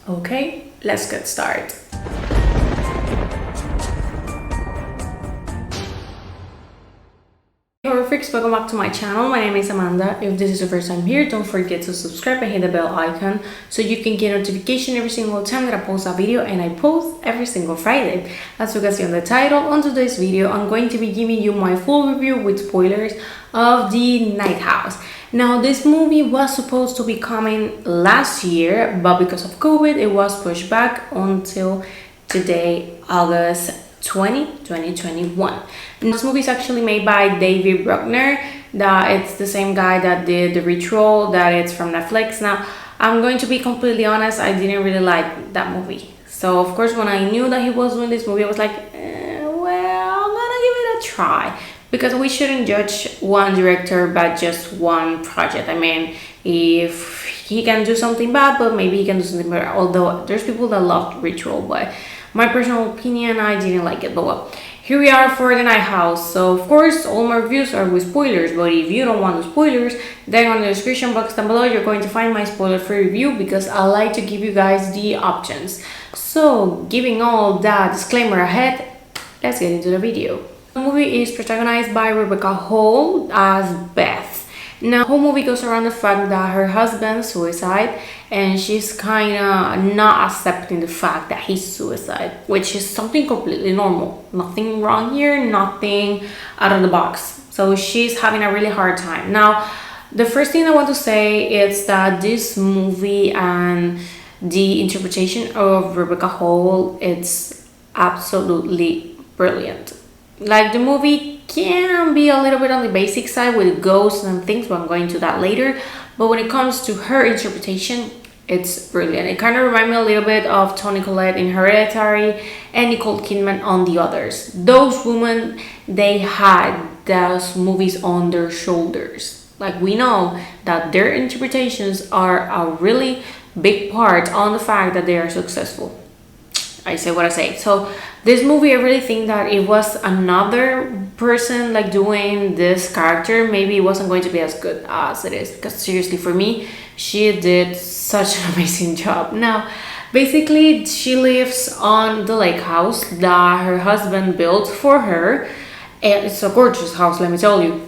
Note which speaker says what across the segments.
Speaker 1: Okay, let's get started. Horror freaks, welcome back to my channel. My name is Amanda. If this is your first time here, don't forget to subscribe and hit the bell icon so you can get notification every single time that I post a video, and I post every single Friday. As you can see on the title, on today's video I'm going to be giving you my full review with spoilers of The Night House. Now, this movie was supposed to be coming last year, but because of COVID it was pushed back until today, August 2021. This movie is actually made by David Bruckner. It's the same guy that did The Ritual, that it's from Netflix. Now, I'm going to be completely honest, I didn't really like that movie. So of course, when I knew that he was doing this movie, I was like, well, I'm gonna give it a try, because we shouldn't judge one director by just one project. I mean, if he can do something bad, but maybe he can do something better. Although there's people that love Ritual, but my personal opinion, I didn't like it. But well, here we are for The Night House. So of course, all my reviews are with spoilers, but if you don't want the spoilers, then on the description box down below you're going to find my spoiler-free review, because I like to give you guys the options. So giving all that disclaimer ahead, let's get into the video. The movie is protagonized by Rebecca Hall as Beth. Now, the whole movie goes around the fact that her husband suicide, and she's kind of not accepting the fact that he's suicide, which is something completely normal. Nothing wrong here, nothing out of the box. So she's having a really hard time. Now, the first thing I want to say is that this movie and the interpretation of Rebecca Hall, it's absolutely brilliant. Like, the movie can be a little bit on the basic side with ghosts and things, but I'm going to that later. But when it comes to her interpretation, it's brilliant. It kind of reminds me a little bit of Toni Collette in Hereditary and Nicole Kidman on The Others. Those women, they had those movies on their shoulders. Like, we know that their interpretations are a really big part on the fact that they are successful. I say what I say. So this movie, I really think that it was another person like doing this character, maybe it wasn't going to be as good as it is, because seriously, for me, she did such an amazing job. Now, basically, she lives on the lake house that her husband built for her, and it's a gorgeous house, let me tell you.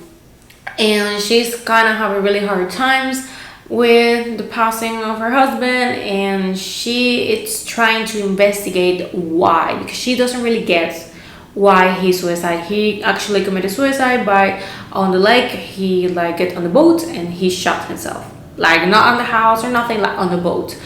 Speaker 1: And she's kind of having really hard times with the passing of her husband, and it's trying to investigate why, because she doesn't really get why he suicide. He actually committed suicide by on the lake. He like get on the boat and he shot himself, like not on the house or nothing, like on the boat.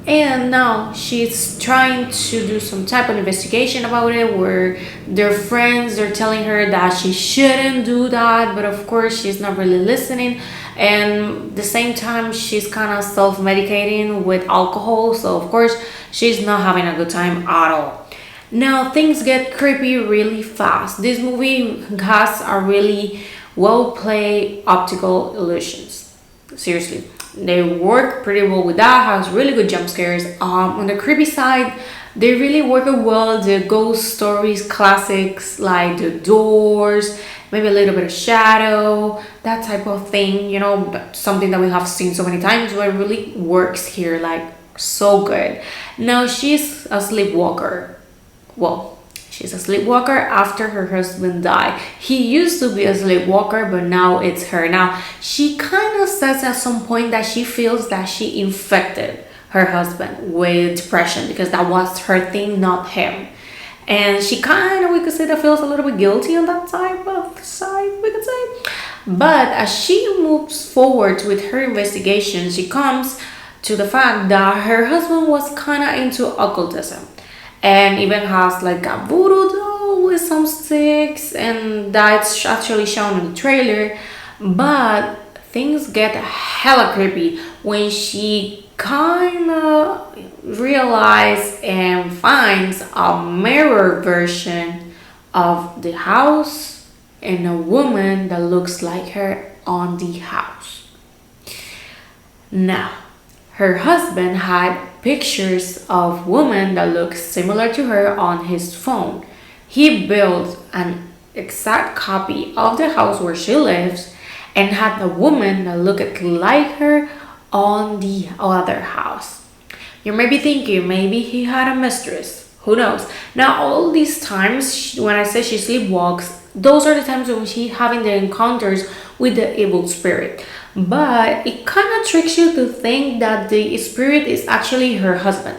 Speaker 1: And now she's trying to do some type of investigation about it, where their friends are telling her that she shouldn't do that, but of course she's not really listening. And at the same time, she's kind of self-medicating with alcohol, so of course she's not having a good time at all. Now, things get creepy really fast. This movie has a really well-played optical illusions. Seriously, they work pretty well with that. Has really good jump scares. On the creepy side, they really work well the ghost stories classics, like the doors, maybe a little bit of shadow, that type of thing, you know, something that we have seen so many times, but it really works here like so good. Now, she's a sleepwalker. Well, she's a sleepwalker after her husband died. He used to be a sleepwalker, but now it's her. Now, she kind of says at some point that she feels that she infected her husband with depression, because that was her thing, not him. And she kind of, we could say, that feels a little bit guilty on that type of side, we could say. But as she moves forward with her investigation, she comes to the fact that her husband was kind of into occultism, and even has like a voodoo doll with some sticks, and that's actually shown in the trailer. But things get hella creepy when she kind of realizes and finds a mirror version of the house and a woman that looks like her on the house. Now, her husband had pictures of women that look similar to her on his phone. He built an exact copy of the house where she lives and had a woman that looked like her on the other house. You may be thinking maybe he had a mistress. Who knows? Now, all these times, when I say she sleepwalks, those are the times when she's having the encounters with the evil spirit. But it kind of tricks you to think that the spirit is actually her husband.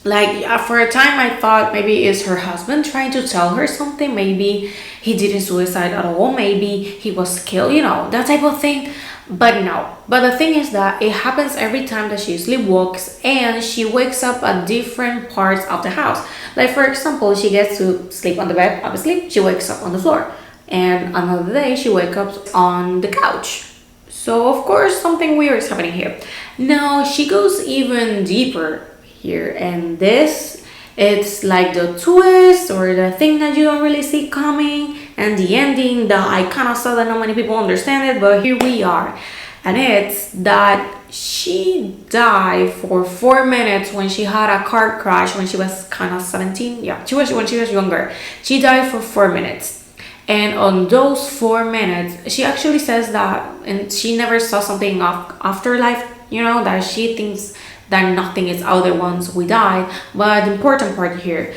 Speaker 1: Like, for a time I thought maybe it's her husband trying to tell her something. Maybe he didn't suicide at all. Maybe he was killed, that type of thing. But no. But the thing is that it happens every time that she sleepwalks and she wakes up at different parts of the house. Like, for example, she gets to sleep on the bed. Obviously, she wakes up on the floor. And another day, she wakes up on the couch. So, of course, something weird is happening here. Now, she goes even deeper here, and this, it's like the twist or the thing that you don't really see coming, and the ending that I kind of saw that not many people understand it, but here we are. And it's that she died for 4 minutes when she had a car crash when she was kind of 17. Yeah, when she was younger. She died for 4 minutes. And on those 4 minutes, she actually says that, and she never saw something of afterlife, that she thinks that nothing is out there once we die. But the important part here,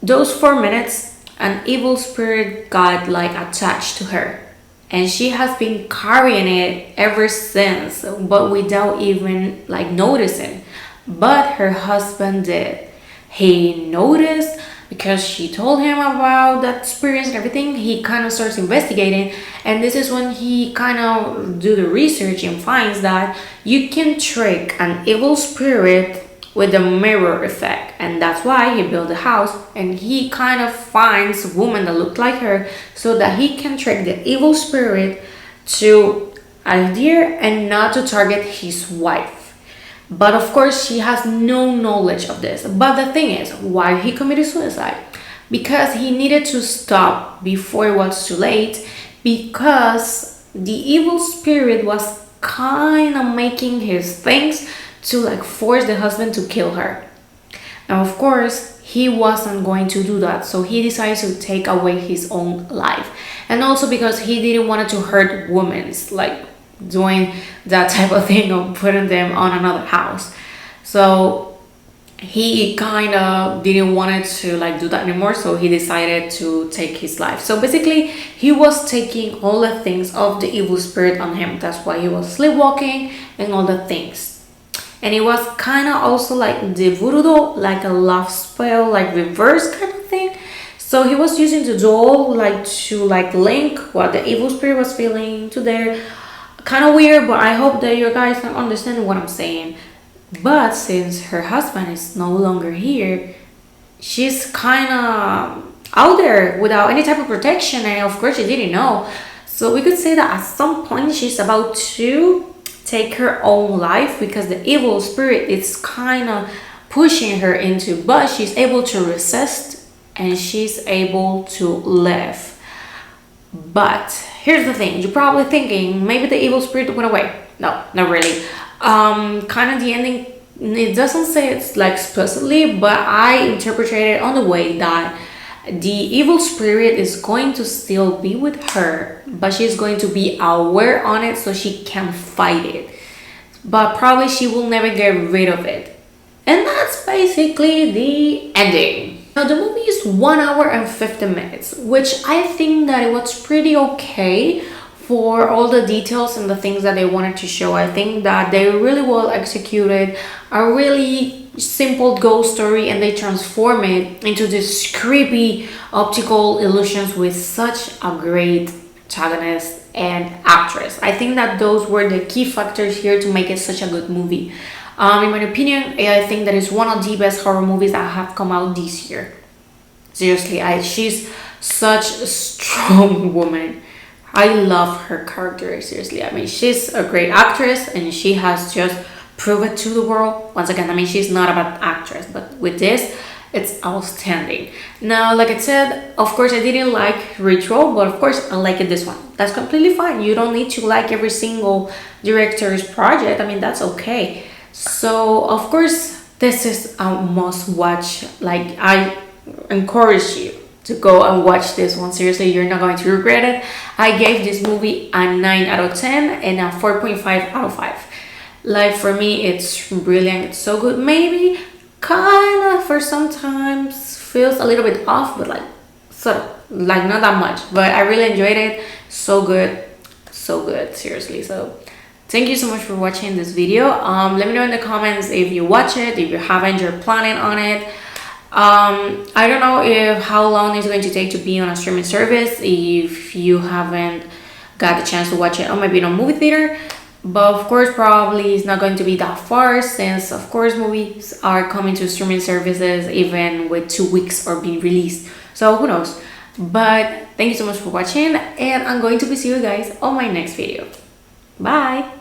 Speaker 1: those 4 minutes, an evil spirit got like attached to her. And she has been carrying it ever since, but without even like noticing. But her husband did. He noticed because she told him about that experience and everything. He kind of starts investigating, and this is when he kind of do the research and finds that you can trick an evil spirit with the mirror effect, and that's why he built a house, and he kind of finds a woman that looked like her so that he can trick the evil spirit to adhere and not to target his wife. But of course, she has no knowledge of this. But the thing is, why he committed suicide? Because he needed to stop before it was too late, because the evil spirit was kind of making his things to like force the husband to kill her. And of course, he wasn't going to do that, so he decided to take away his own life. And also because he didn't want to hurt women, like doing that type of thing of putting them on another house. So he kind of didn't want to like do that anymore, so he decided to take his life. So basically, he was taking all the things of the evil spirit on him. That's why he was sleepwalking and all the things. And it was kind of also like the voodoo doll, like a love spell, like reverse kind of thing. So he was using the doll like to like link what the evil spirit was feeling to their. Kind of weird, but I hope that you guys can understand what I'm saying. But since her husband is no longer here, she's kind of out there without any type of protection, and of course she didn't know. So we could say that at some point she's about to take her own life, because the evil spirit is kind of pushing her into, but she's able to resist and she's able to live. But here's the thing, you're probably thinking maybe the evil spirit went away. No, not really. Kind of the ending, it doesn't say it's like explicitly, but I interpreted it on the way that the evil spirit is going to still be with her, but she's going to be aware on it so she can fight it. But probably she will never get rid of it. And that's basically the ending. Now the movie is 1 hour and 50 minutes, which I think that it was pretty okay for all the details and the things that they wanted to show. I think that they really well executed a really simple ghost story, and they transform it into this creepy optical illusions with such a great protagonist and actress. I think that those were the key factors here to make it such a good movie. In my opinion, I think that it's one of the best horror movies that have come out this year. Seriously, she's such a strong woman. I love her character, seriously. I mean, she's a great actress, and she has just proved to the world. Once again, I mean, she's not a bad actress, but with this, it's outstanding. Now, like I said, of course, I didn't like Ritual, but of course, I liked this one. That's completely fine. You don't need to like every single director's project. I mean, that's okay. So of course, this is a must watch. Like, I encourage you to go and watch this one. Seriously, you're not going to regret it. I gave this movie a 9 out of 10 and a 4.5 out of 5. Like for me, it's brilliant. It's so good. Maybe kind of for sometimes feels a little bit off, but like sort of like not that much. But I really enjoyed it. So good, so good. Seriously. So thank you so much for watching this video. Let me know in the comments if you watch it, if you haven't, you're planning on it. I don't know if how long it's going to take to be on a streaming service if you haven't got the chance to watch it, or maybe in a movie theater. But of course, probably it's not going to be that far, since of course movies are coming to streaming services even with 2 weeks or being released. So who knows? But thank you so much for watching, and I'm going to be seeing you guys on my next video. Bye.